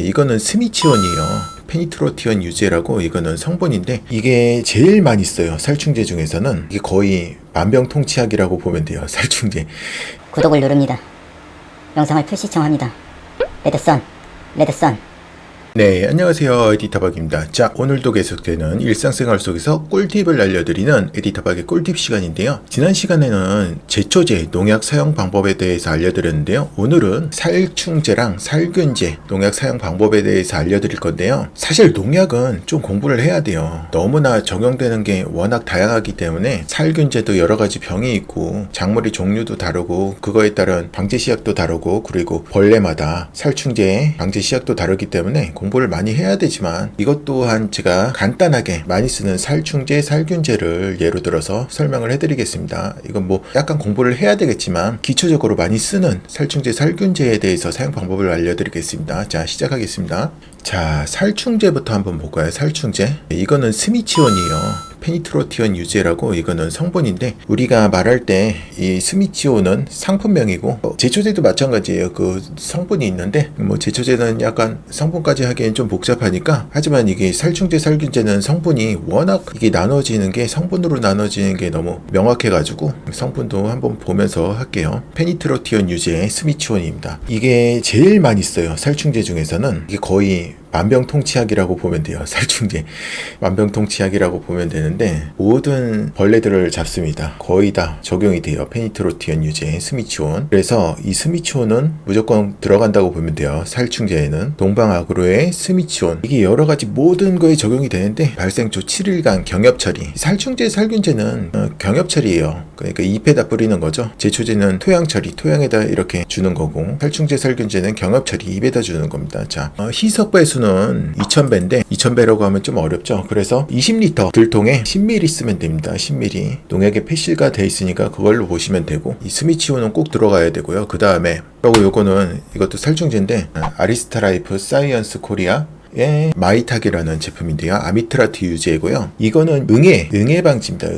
이거는 스미치온이에요. 페니트로티온 유제라고. 이거는 성분인데 이게 제일 많이 써요. 살충제 중에서는. 이게 거의 만병통치약이라고 보면 돼요. 살충제. 구독을 누릅니다. 영상을 풀시청합니다. 레드선, 레드선. 네, 안녕하세요. 에디터박입니다. 자, 오늘도 계속되는 일상생활 속에서 꿀팁을 알려드리는 에디터박의 꿀팁 시간인데요. 지난 시간에는 제초제, 농약 사용 방법에 대해서 알려드렸는데요. 오늘은 살충제랑 살균제, 농약 사용 방법에 대해서 알려드릴 건데요. 사실 농약은 좀 공부를 해야 돼요. 너무나 적용되는 게 워낙 다양하기 때문에 살균제도 여러 가지 병이 있고 작물의 종류도 다르고 그거에 따른 방제 시약도 다르고 그리고 벌레마다 살충제 방제 시약도 다르기 때문에 공부를 많이 해야 되지만 이것 또한 제가 간단하게 많이 쓰는 살충제, 살균제를 예로 들어서 설명을 해드리겠습니다. 이건 뭐 약간 공부를 해야 되겠지만 기초적으로 많이 쓰는 살충제, 살균제에 대해서 사용 방법을 알려드리겠습니다. 자, 시작하겠습니다. 자, 살충제부터 한번 볼까요? 살충제. 이거는 스미치온이에요. 페니트로티온 유제라고. 이거는 성분인데 우리가 말할 때 이 스미치온은 상품명이고 제초제도 마찬가지예요. 그 성분이 있는데 뭐 제초제는 약간 성분까지 하기엔 좀 복잡하니까, 하지만 이게 살충제, 살균제는 성분이 워낙 이게 나눠지는 게 성분으로 나눠지는 게 너무 명확해가지고 성분도 한번 보면서 할게요. 페니트로티온 유제 스미치온입니다. 이게 제일 많이 써요. 살충제 중에서는. 이게 거의 만병통치약이라고 보면 돼요. 살충제 만병통치약이라고 보면 되는데 모든 벌레들을 잡습니다. 거의 다 적용이 돼요. 페니트로티온 유제 스미치온. 그래서 이 스미치온은 무조건 들어간다고 보면 돼요. 살충제에는 동방아그로의 스미치온, 이게 여러가지 모든 거에 적용이 되는데 발생초 7일간 경엽처리. 살충제, 살균제는 경엽처리예요. 그러니까 잎에다 뿌리는 거죠. 제초제는 토양처리, 토양에다 이렇게 주는 거고, 살충제, 살균제는 경엽처리, 잎에다 주는 겁니다. 자, 희석배수는 2000배인데 2000배라고 하면 좀 어렵죠. 그래서 20리터 들통에 10ml 쓰면 됩니다. 10ml. 농약에 패시가 돼 있으니까 그걸로 보시면 되고, 이 스미치온은 꼭 들어가야 되고요. 그 다음에 그리고 요거는 이것도 살충제인데 아리스타라이프 사이언스 코리아 마이탁이라는 제품인데요. 아미트라트 유제이고요. 이거는 응애 방지입니다.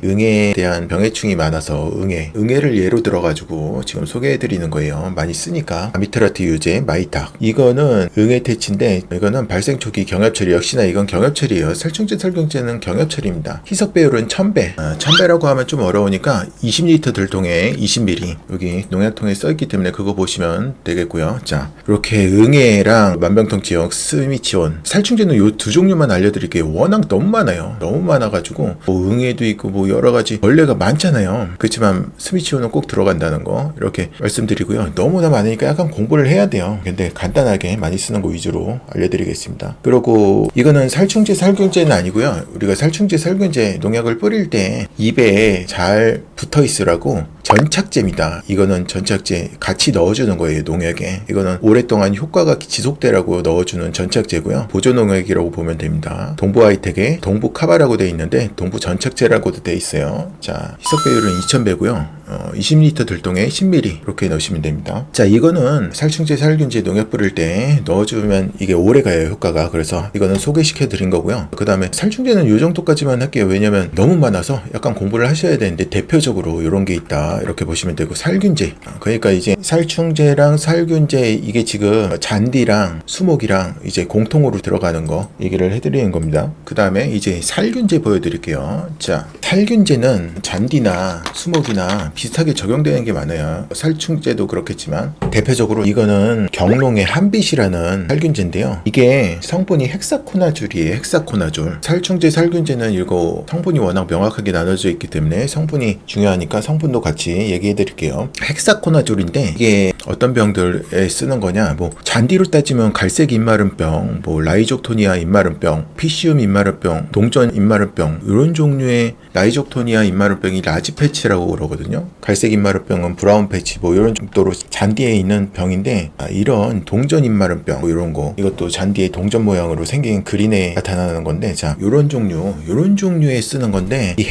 응애에 대한 병해충이 많아서 응애를 예로 들어가지고 지금 소개해드리는 거예요. 많이 쓰니까. 아미트라트 유제 마이탁. 이거는 응애 퇴치인데 이거는 발생 초기 경합처리. 역시나 이건 경합처리예요. 살충제, 살균제는 경합처리입니다. 희석 배율은 1000배. 1000배라고 하면 좀 어려우니까 20리터 들통에 20ml 여기 농약통에 써있기 때문에 그거 보시면 되겠고요. 자, 이렇게 응애랑 만병통치약 스미치온. 살충제는 요 두 종류만 알려드릴게요. 워낙 너무 많아요. 너무 많아가지고 뭐 응애도 있고 뭐 여러가지 벌레가 많잖아요. 그렇지만 스미치온은 꼭 들어간다는 거 이렇게 말씀드리고요. 너무나 많으니까 약간 공부를 해야 돼요. 근데 간단하게 많이 쓰는 거 위주로 알려드리겠습니다. 그리고 이거는 살충제, 살균제는 아니고요. 우리가 살충제, 살균제 농약을 뿌릴 때 입에 잘 붙어 있으라고 전착제입니다. 이거는 전착제 같이 넣어주는 거예요. 농약에. 이거는 오랫동안 효과가 지속되라고 넣어주는 전착제고요. 보조농약이라고 보면 됩니다. 동부 하이텍에 동부 카바라고 되어 있는데 동부 전착제라고도 되어 있어요. 자, 희석 배율은 2000배고요. 20리터 들통에 10ml 이렇게 넣으시면 됩니다. 자, 이거는 살충제, 살균제 농약 뿌릴 때 넣어주면 이게 오래 가요. 효과가. 그래서 이거는 소개시켜 드린 거고요. 그 다음에 살충제는 이 정도까지만 할게요. 왜냐면 너무 많아서 약간 공부를 하셔야 되는데 대표적으로 이런 게 있다 이렇게 보시면 되고, 살균제, 그러니까 이제 살충제랑 살균제 이게 지금 잔디랑 수목이랑 이제 공통으로 들어가는 거 얘기를 해드리는 겁니다. 그 다음에 이제 살균제 보여드릴게요. 자, 살균제는 잔디나 수목이나 비슷하게 적용되는 게 많아요. 살충제도 그렇겠지만 대표적으로 이거는 경농의 한빛이라는 살균제인데요. 이게 성분이 헥사코나졸이에요. 헥사코나졸. 살충제, 살균제는 이거 성분이 워낙 명확하게 나눠져 있기 때문에 성분이 중요하니까 성분도 같이 얘기해 드릴게요. 헥사코나졸인데 이게 어떤 병들에 쓰는 거냐, 뭐 잔디로 따지면 갈색 입마름병, 뭐 라이족토니아 입마름병, 피시움 입마름병, 동전 입마름병, 이런 종류의 라이족토니아 입마름병이 라지 패치라고 그러거든요. 갈색 입마름병은 브라운 패치, 뭐 이런 정도로 잔디에 있는 병인데, 이런 동전 입마름병 뭐 이런 거, 이것도 잔디에 동전 모양으로 생긴 그린에 나타나는 건데, 자, 이런 종류에 쓰는 건데, 이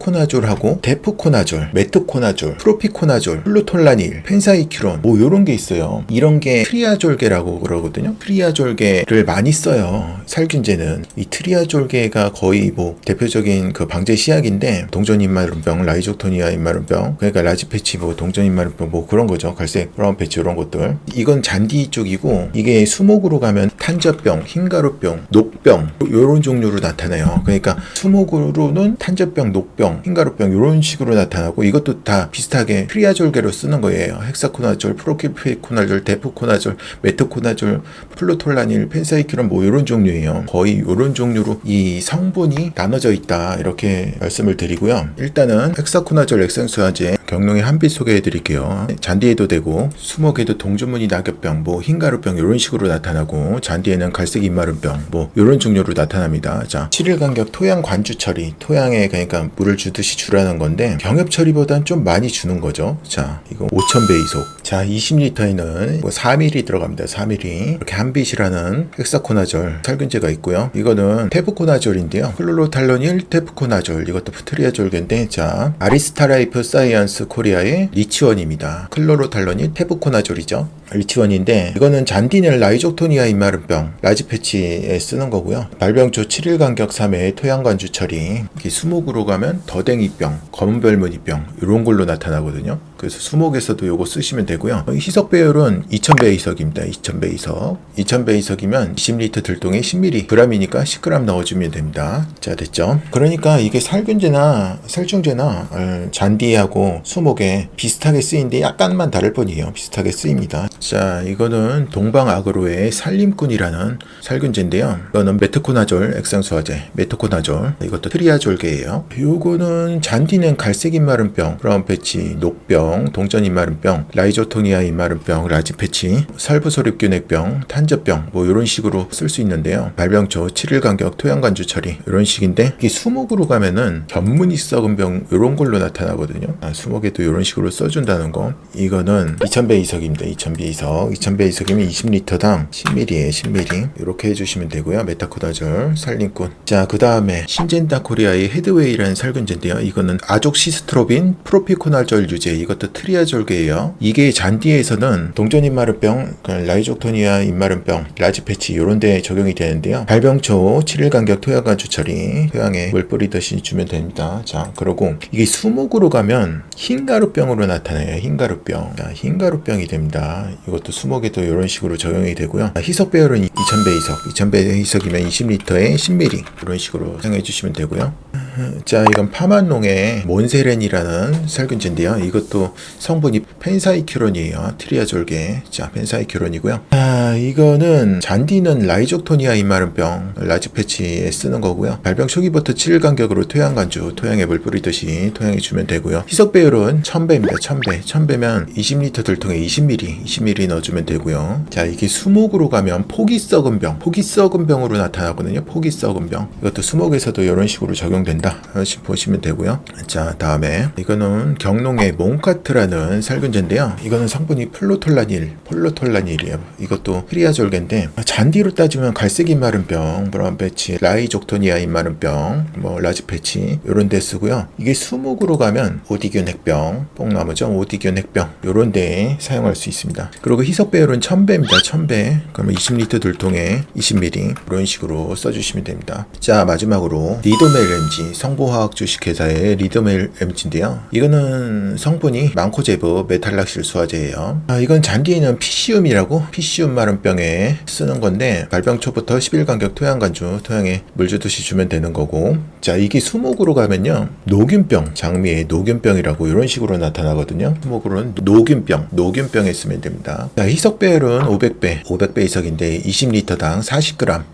헥사코나졸하고 데프코나졸, 메트코나졸, 프로피코나졸, 플루톨라닐, 펜사이큐론 뭐 요런 게 있어요. 이런 게 트리아졸계라고 그러거든요. 트리아졸계를 많이 써요. 살균제는. 이 트리아졸계가 거의 뭐 대표적인 그 방제 시약인데 동전 입마름병, 라이조토니아 입마름병, 그러니까 라지패치 뭐 동전 입마름병 뭐 그런 거죠. 갈색 브라운 패치 이런 것들. 이건 잔디 쪽이고 이게 수목으로 가면 탄저병, 흰가루병, 녹병 요런 종류로 나타나요. 그러니까 수목으로는 탄저병, 녹병, 흰가루병 이런 식으로 나타나고 이것도 다 비슷하게 트리아졸계로 쓰는 거예요. 헥사코나졸, 프로피코나졸, 데프코나졸, 메트코나졸, 플루톨라닐, 펜사이큐론 뭐 이런 종류예요. 거의 이런 종류로 이 성분이 나눠져 있다 이렇게 말씀을 드리고요. 일단은 헥사코나졸 액상수화제 경룡의 한빛 소개해 드릴게요. 잔디에도 되고 수목에도 동주무늬 낙엽병, 뭐 흰가루병 이런 식으로 나타나고 잔디에는 갈색 입마름병 뭐 이런 종류로 나타납니다. 자, 7일 간격 토양 관주 처리, 토양에 그러니까 물을 주듯이 주라는 건데 병엽 처리보단 좀 많이 주는 거죠. 자, 이거 5000배 이속. 자, 20리터에는 뭐 4ml 들어갑니다. 4ml. 이렇게 한빛이라는 헥사코나졸 살균제가 있고요. 이거는 테프코나졸인데요. 클로로탈로닐 테프코나졸 이것도 트리아졸계인데 자, 아리스타라이프 사이언스 코리아의 리치원입니다. 클로로탈로닐 테프코나졸이죠. 리치원인데 이거는 잔디넬 라이족토니아 입마름병 라지패치에 쓰는 거고요. 발병초 7일 간격 3회 토양관주 처리. 수목으로 가면 더댕이병, 검은별무늬병 이런 걸로 나타나거든요. 그래서 수목에서도 요거 쓰시면 되고요. 희석 배율은 2000배 이석입니다. 2000배 이석. 2000배 이석이면 20리터 들통에 10ml g이니까 10g 넣어주면 됩니다. 자, 됐죠? 그러니까 이게 살균제나 살충제나 잔디하고 수목에 비슷하게 쓰이는데 약간만 다를 뿐이에요. 비슷하게 쓰입니다. 자, 이거는 동방아그로의 살림꾼이라는 살균제인데요. 이거는 메트코나졸 액상수화제, 메트코나졸. 이것도 트리아졸계예요. 요거는 잔디는 갈색 입마름병, 브라운 패치, 녹병, 동전 입마름병, 라이조토니아 입마름병, 라지패치, 살부소립균핵병, 탄저병 뭐 이런 식으로 쓸 수 있는데요. 발병초 7일 간격 토양관주 처리 이런 식인데 이게 수목으로 가면은 견문이 썩은 병 이런 걸로 나타나거든요. 수목에도 이런 식으로 써준다는 거. 이거는 2000배 이석입니다. 2000배 이석. 2000배 이석이면 20리터당 10ml에 10ml 이렇게 해주시면 되고요. 메타코다졸 살림꾼. 자, 그 다음에 신젠다 코리아의 헤드웨이라는 살균제인데요. 이거는 아족시스트로빈 프로피코나졸 유제 이것도 트리아졸계예요. 이게 잔디에서는 동전 입마름병, 라이족토니아 입마름병, 라지패치 이런 데 적용이 되는데요. 발병초 7일 간격 토양관주 처리 토양에 물 뿌리듯이 주면 됩니다. 자, 그리고 이게 수목으로 가면 흰가루병으로 나타나요. 흰가루병. 자, 흰가루병이 됩니다. 이것도 수목에도 이런 식으로 적용이 되고요. 희석 배율은 2000배 이석. 2000배 이석이면 20리터에 10ml 이런 식으로 사용해 주시면 되고요. 자, 이건 파만농의 몬세렌이라는 살균제인데요. 이것도 성분이 펜사이큐론이에요. 트리아졸계. 자, 펜사이큐론이고요. 자, 이거는 잔디는 라이족토니아 입마름병 라지패치에 쓰는 거고요. 발병 초기부터 7일 간격으로 토양관주 토양에 물 뿌리듯이 토양에 주면 되고요. 희석 배율은 1000배입니다. 1000배. 1000배면 20리터 들통에 20ml 넣어주면 되고요. 자, 이게 수목으로 가면 폭이 썩은 병, 폭이 썩은 병으로 나타나거든요. 폭이 썩은 병. 이것도 수목에서도 이런 식으로 적용된다. 보시면 되고요. 자, 다음에 이거는 경농의 몽카트라는 살균제인데요. 이거는 성분이 플루톨라닐이에요. 이것도 트리아졸계인데 잔디로 따지면 갈색 입마름병, 브라운 패치, 라이족토니아 입마름병, 뭐 라지패치 이런 데 쓰고요. 이게 수목으로 가면 오디균 핵병, 뽕나무죠. 오디균 핵병 이런 데에 사용할 수 있습니다. 그리고 희석 배율은 1000배입니다. 1000배. 그러면 20리터 들통에 20ml 이런 식으로 써주시면 됩니다. 자, 마지막으로 리도멜 MG 성보화학 주식회사의 리도멜 MG인데요. 이거는 성분이 망코제브 메탈락실 수화제예요. 이건 잔디에는 피시움이라고 피시움 마름병에 쓰는 건데 발병 초부터 10일 간격 토양관주 토양에 물 주듯이 주면 되는 거고. 자, 이게 수목으로 가면요. 노균병, 장미의 노균병이라고 이런 식으로 나타나거든요. 수목으로는 노균병에 쓰면 됩니다. 자, 희석 배율은 500배 이석인데 20리터당 40g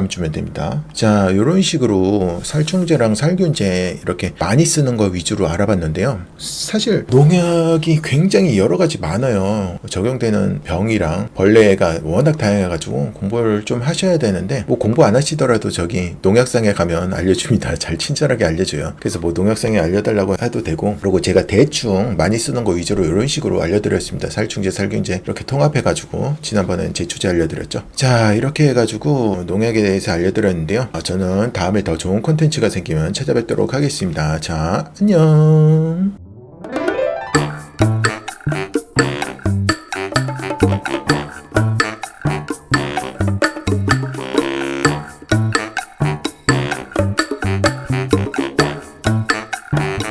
주면 됩니다. 자, 이런 식으로 살충제랑 살균제 이렇게 많이 쓰는 거 위주로 알아봤는데요. 사실 농약이 굉장히 여러 가지 많아요. 적용되는 병이랑 벌레가 워낙 다양해가지고 공부를 좀 하셔야 되는데 뭐 공부 안 하시더라도 저기 농약상에 가면 알려줍니다. 잘 친절하게 알려줘요. 그래서 뭐 농약상에 알려달라고 해도 되고, 그리고 제가 대충 많이 쓰는 거 위주로 이런 식으로 알려드렸습니다. 살충제, 살균제 이렇게 통합해가지고 지난번엔 제초제 알려드렸죠. 자, 이렇게 해가지고 농약에 대해서 알려드렸는데요. 저는 다음에 더 좋은 콘텐츠가 생기면 찾아뵙도록 하겠습니다. 자, 안녕.